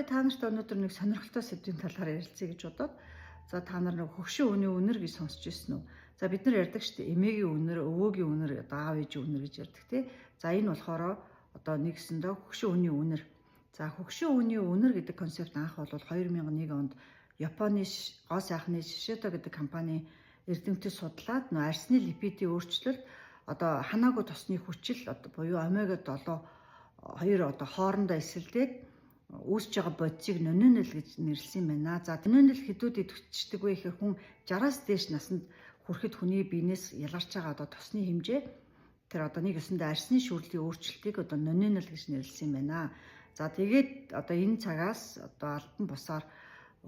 Та нарт өнөөдөр нэг сонирхолтой сэдвийн талаар ярилцъя гэж бодоод та нар нэг хөгшин үний үнэр гэж сонсч ирсэн үү? Бид нар ярьдаг шүү дээ. Эмээгийн үнэр, өвөөгийн үнэр, аав ээжийн үнэр гэж ярьдаг тий. Энэ болохоор нэгсэндээ хөгшин үний үнэр. Хөгшин үний үнэр гэдэг концепт анх бол 2001 онд Японы гоо сайхны Shiseido гэдэг компани эрдэмтэд судлаад арсны липидийн өөрчлөлт ханаагүй тосны хүчил буюу омега 7 хоёр хоорондоо эсэлдээд үүсэж байгаа бодисыг нонинол гэж нэрлсэн байна. Нонинол хэдүүд идэвхждэг вэ гэхээр хүн 60-аас дээш наснд хүрэхэд хүний биенээс ялгарч байгаа тосны хэмжээ тэр нэг өсөндөө арсны шүүрлийн өөрчлөлтийг нонинол гэж нэрлсэн байна. Тэгээд энэ цагаас албан бусаар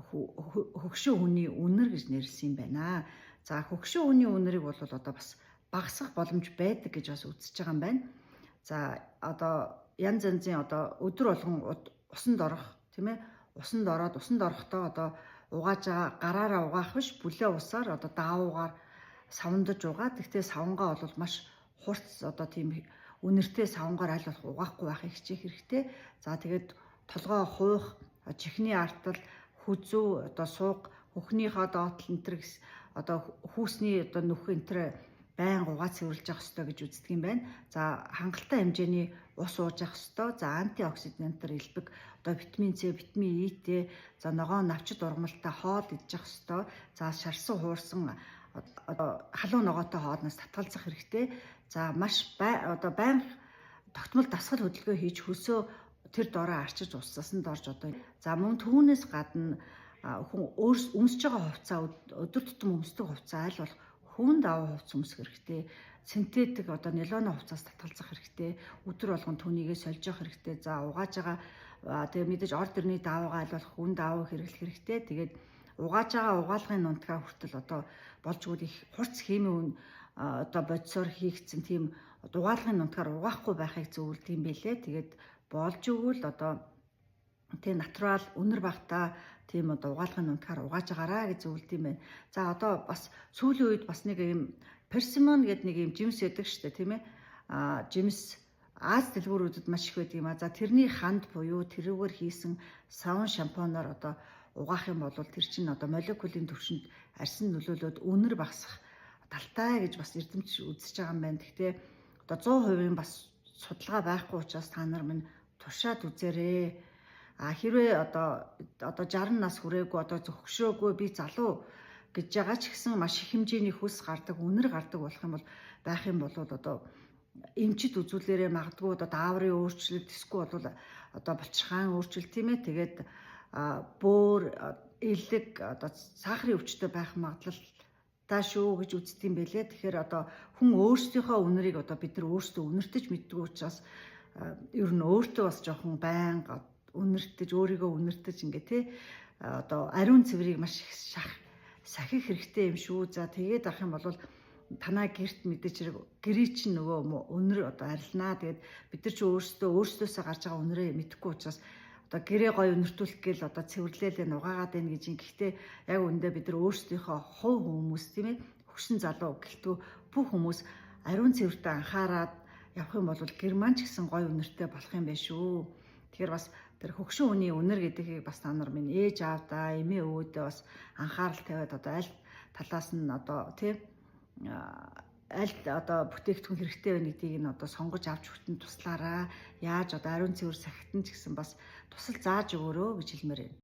хөгшин үний үнэр гэж нэрлсэн байна. Хөгшин үний үнэрийг бол бас багасгах боломж байдаг гэж бас үзэж байгаа юм байна. Янз янзын өдөр болгон усанд орох тийм ээ, усанд орохдоо угааж байгаа гараараа угаах биш, бүлээ усаар даавуугаар савандаж угаад. Гэхдээ савангаа бол маш хурц тийм үнэртэй савангаар аль болох угаахгүй байхыг хичээх хэрэгтэй. Тэгээд толгой хуух, чихний артал, хүзүү, сууг, хөхнийхөө доотл энтэр хүүсний нүх энтэр байн угаад цэвэрлж явах хэрэгтэй гэж үздэг юм байна. Хангалттай хэмжээний ус ууж явах хэрэгтэй. Антиоксидантаар элбэг витамин С, витамин Eтэй, ногоон навчид ургамалтай хоол идэж явах хэрэгтэй. Шарсан хуурсан халуун ногоотой хоолноос татгалзах хэрэгтэй. Маш байнга тогтмол дасгал хөдөлгөөн хийж хөлсөө тэр дороо арчиж уссанд орж мөн түүнээс гадна хүн өмсөж байгаа хувцас өдөр тутам өмсдөг хувцас аль болох хүнд аваа хувцас өмсөх хэрэгтэй. Синтетик нилоны хувцас татгалзах хэрэгтэй. Өдөр болгон түүнийгээ сольж явах хэрэгтэй. Угааж байгаа тэгээ мэдээж орд ирний даавгаа аль болох хүнд дааваа хэрэглэх хэрэгтэй. Тэгээд угааж байгаа угаалгын нунтгаа хүртэл болж өгвөл их хурц химийн бодисоор хийгдсэн тийм угаалгын нунтгаар угаахгүй байхыг зөвлөдөг юм байлээ. Тэгээд болж өгвөл тэг натурал үнэр багтаа тийм угаалгын нунтгаар угааж агаараа гэж зөвлөдөг юм байна. Бас сүүлийн үед бас нэг юм персимон гэдэг нэг юм жимс яадаг шүү дээ, тийм ээ. Жимс Аз дэлгүүрүүдэд маш их байдаг юм а. Тэрний ханд буюу тэрүүгээр хийсэн савн шампунаар угаах юм бол тэр чинь молекулын түвшинд арсын нөлөөлөд үнэр багасах талтай гэж бас эрдэмтч үзэж байгаа юм байна. Гэхдээ 100% бас судалгаа байхгүй учраас та нар минь туршаад үзээрэй. Хэрвээ 60 нас хүрээгүй хөгшрөөгүй би залуу гэж байгаа ч гэсэн маш их хэмжээний хөлс гардаг, үнэр гардаг болох юм бол эмчит үзүүлээрээ магадгүй дааврын өөрчлөлт эсвэл булчирхаан өөрчлөлт тийм ээ. Тэгээд бөөр, элэг, сахарын өвчтөй байх магадлалтай шүү гэж үздэг юм байлээ. Тэгэхээр хүн өөрсдийнхөө үнэрийг бид нар өөрсдөө үнэртэж мэддэг учраас ер нь өөртөө бас жоохон байнга үнэртэж, өөрийгөө үнэртэж ингээ тий ариун цэврийг маш их сахих хэрэгтэй юм шүү. Тэгээд авах юм бол танаа гэрт мэдээж хэрэг гэрээ чинь нөгөө үнэр арилнаа. Тэгээд бид нар чи өөрсдөөсөө гарч байгаа үнэрээ мэдэхгүй учраас гэрээ гоё үнэртүүлэх гээл цэвэрлээлээ нугаагаад байна гэж. Гэхдээ яг үүндээ бид нар өөрсдийнхөө хувь хүмүүс тийм ээ, хөгшин залуу гэлтгүй бүх хүмүүс ариун цэвэртэй анхаарад явах юм бол гэр маань ч гэсэн гоё үнэртэй болох юм байна шүү. Тэгэхээр бас тэр хөгшин үний үнэр гэдгийг бас та нар минь ээж аавдаа, эмээ өвөөдөө бас анхаарал тавиад аль талаас нь тийм аль бүтээгдэхүүн хэрэгтэй байна гэдгийг нь сонгож авч хүртэн туслаараа. Яаж ариун цэвэр сахитан ч гэсэн бас тусал зааж өгөөрэй гэж хэлмээр байна.